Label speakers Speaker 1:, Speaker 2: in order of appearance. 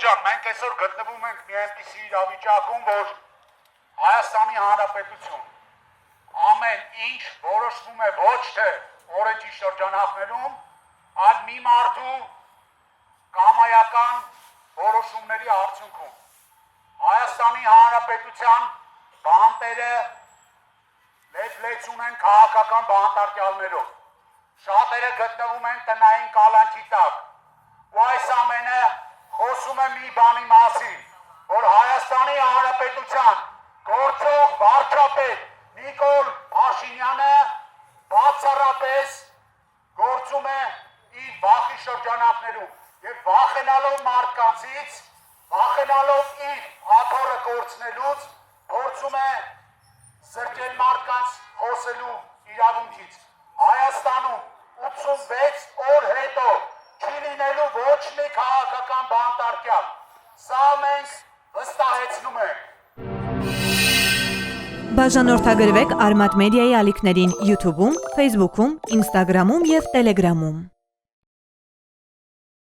Speaker 1: ջան, մենք այսօր գտնվում ենք մի այնպիսի իրավիճակում, որ Հայաստանի Հանրապետություն ամեն ինչ որոշվում է ոչ թե օրենքի շրջանակներում, այլ մի մարդու կամայական որոշումների արդյունքում։ Հայաստանի Հանրապետության բանտերը լեզվեց ունեն քաղաքական բանտարկյալներով։ Շատերը գտնվում են տնային կալանքի տակ։ Ու այս ամենը խոսում է մի բանի մասին, որ Հայաստանի Հանրապետության գործող վարչապետ Նիկոլ Փաշինյանը բացառապես գործում է իր վախի շրջանակներում եւ վախենալով մարդկանցից, վախենալով իր աթոռը կորցնելուց, փորձում է զրկել մարդկանց խոսելու իրավունքից։ Հայաստանում 86 օր հետո չի լինելու ոչ մի քաղաքական բանտարկյալ։ Սա մենք վստահեցնում ենք։
Speaker 2: Բաժանորդագրվեք Արմատ մեդիայի ալիքներին YouTube-ում, Facebook-ում, Instagram-ում և Telegram-ում։